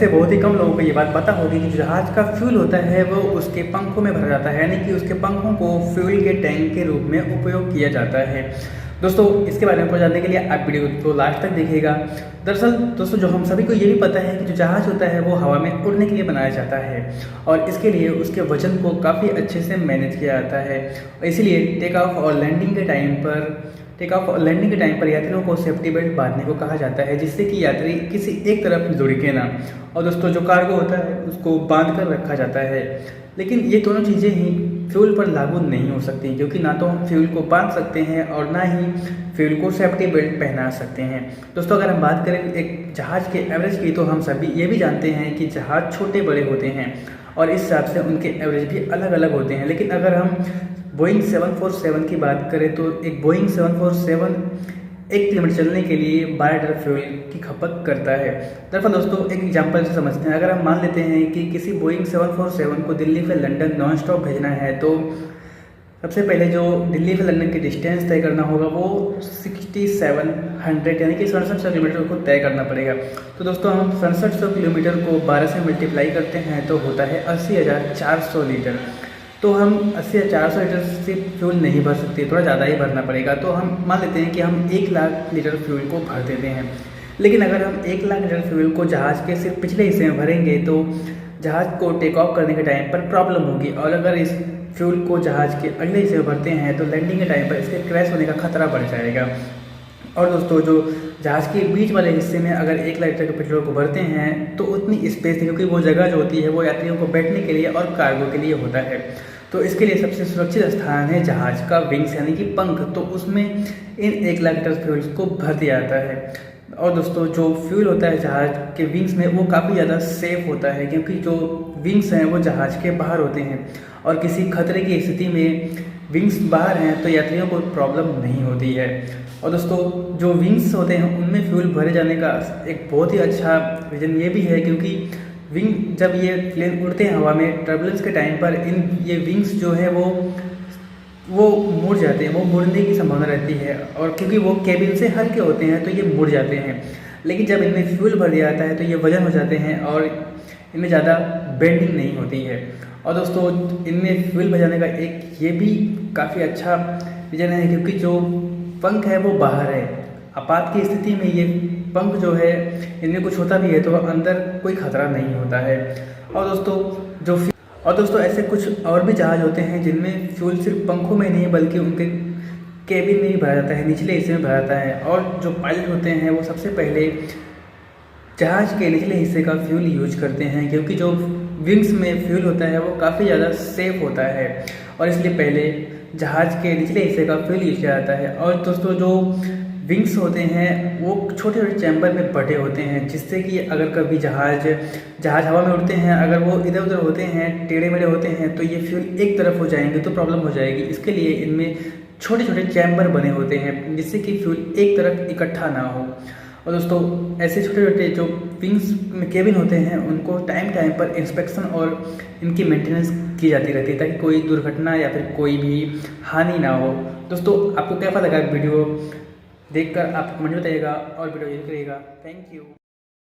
से बहुत ही कम लोगों को ये बात पता होगी कि जो जहाज़ का फ्यूल होता है वो उसके पंखों में भरा जाता है, यानी कि उसके पंखों को फ्यूल के टैंक के रूप में उपयोग किया जाता है। दोस्तों इसके बारे में को जानने के लिए आप वीडियो को लास्ट तक देखिएगा। दरअसल दोस्तों जो हम सभी को ये भी पता है कि जो जहाज़ होता है वो हवा में उड़ने के लिए बनाया जाता है और इसके लिए उसके वजन को काफ़ी अच्छे से मैनेज किया जाता है। इसीलिए टेक ऑफ और लैंडिंग के टाइम पर यात्रियों को सेफ्टी बेल्ट बांधने को कहा जाता है, जिससे कि यात्री किसी एक तरफ लुढ़के ना। और दोस्तों जो कार्गो होता है उसको बांध कर रखा जाता है। लेकिन ये दोनों चीज़ें ही फ्यूल पर लागू नहीं हो सकती, क्योंकि ना तो हम फ्यूल को बांध सकते हैं और ना ही फ्यूल को सेफ्टी बेल्ट पहना सकते हैं। दोस्तों अगर हम बात करें एक जहाज़ के एवरेज की, तो हम सभी ये भी जानते हैं कि जहाज़ छोटे बड़े होते हैं और इस हिसाब से उनके एवरेज भी अलग अलग होते हैं। लेकिन अगर हम बोइंग 747 की बात करें तो एक बोइंग 747 1 किलोमीटर चलने के लिए 12 लीटर फ्यूल की खपत करता है। दरअसल दोस्तों एक एग्जांपल से समझते हैं। अगर हम मान लेते हैं कि किसी बोइंग 747 को दिल्ली से लंदन नॉन स्टॉप भेजना है, तो सबसे पहले जो दिल्ली से लंदन की डिस्टेंस तय करना होगा वो 6700 यानी कि 6700 किलोमीटर को तय करना पड़ेगा। तो दोस्तों हम 6700 किलोमीटर को 12 से मल्टीप्लाई करते हैं तो होता है 80,400 लीटर। तो हम 80,400 लीटर से फ्यूल नहीं भर सकते, थोड़ा ज़्यादा ही भरना पड़ेगा। तो हम मान लेते हैं कि हम 1 लाख लीटर फ्यूल को भर देते हैं। लेकिन अगर हम 1 लाख लीटर फ्यूल को जहाज़ के सिर्फ पिछले हिस्से में भरेंगे तो जहाज़ को टेक ऑफ करने के टाइम पर प्रॉब्लम होगी, और अगर इस फ्यूल को जहाज़ के अगले हिस्से में भरते हैं तो लैंडिंग के टाइम पर इसके क्रैश होने का खतरा बढ़ जाएगा। और दोस्तों जो जहाज़ के बीच वाले हिस्से में अगर 1 लाख लीटर के पेट्रोल को भरते हैं तो उतनी स्पेस नहीं, क्योंकि वो जगह जो होती है वो यात्रियों को बैठने के लिए और कार्गो के लिए होता है। तो इसके लिए सबसे सुरक्षित स्थान है जहाज़ का विंग्स यानी कि पंख। तो उसमें इन 1 लाख लीटर फ्यूल को भर दिया जाता है। और दोस्तों जो फ्यूल होता है जहाज़ के विंग्स में वो काफ़ी ज़्यादा सेफ होता है, क्योंकि जो विंग्स हैं वो जहाज़ के बाहर होते हैं और किसी खतरे की स्थिति में विंग्स बाहर हैं तो यात्रियों को प्रॉब्लम नहीं होती है। और दोस्तों जो विंग्स होते हैं उनमें फ्यूल भरे जाने का एक बहुत ही अच्छा रीज़न ये भी है, क्योंकि विंग जब ये प्लेन उड़ते हैं हवा में टर्बुलेंस के टाइम पर ये विंग्स जो है वो मुड़ जाते हैं, वो मुड़ने की संभावना रहती है। और क्योंकि वो केबिन से हल्के होते हैं तो ये मुड़ जाते हैं। लेकिन जब इनमें फ्यूल भर दिया जाता है तो ये वजन हो जाते हैं और इनमें ज़्यादा बेंडिंग नहीं होती है। और दोस्तों इनमें फ्यूल भर जाने का एक ये भी काफ़ी अच्छा रीज़न है, क्योंकि जो पंख है वो बाहर है। आपात की स्थिति में ये पंख जो है इनमें कुछ होता भी है तो अंदर कोई खतरा नहीं होता है। और दोस्तों ऐसे कुछ और भी जहाज़ होते हैं जिनमें फ्यूल सिर्फ पंखों में नहीं बल्कि उनके केबिन में भी भरा जाता है, निचले हिस्से में भरा जाता है। और जो पायलट होते हैं वो सबसे पहले जहाज़ के निचले हिस्से का फ्यूल यूज करते हैं, क्योंकि जो विंग्स में फ्यूल होता है वो काफ़ी ज़्यादा सेफ होता है और इसलिए पहले जहाज़ के निचले हिस्से का फ्यूल यूज किया जाता है। और दोस्तों जो विंग्स होते हैं वो छोटे छोटे चैम्बर में बटे होते हैं, जिससे कि अगर कभी जहाज़ हवा में उड़ते हैं, अगर वो इधर उधर होते हैं, टेढ़े मेढ़े होते हैं तो ये फ्यूल एक तरफ हो जाएंगे तो प्रॉब्लम हो जाएगी। इसके लिए इनमें छोटे छोटे चैम्बर बने होते हैं जिससे कि फ्यूल एक तरफ इकट्ठा ना हो। और दोस्तों ऐसे छोटे छोटे जो विंग्स में केबिन होते हैं उनको टाइम टाइम पर इंस्पेक्शन और इनकी मेंटेनेंस की जाती रहती है, ताकि कोई दुर्घटना या फिर कोई भी हानि ना हो। दोस्तों आपको कैसा लगा वीडियो देखकर आप कमेंट बताइएगा और वीडियो करिएगा। Thank you.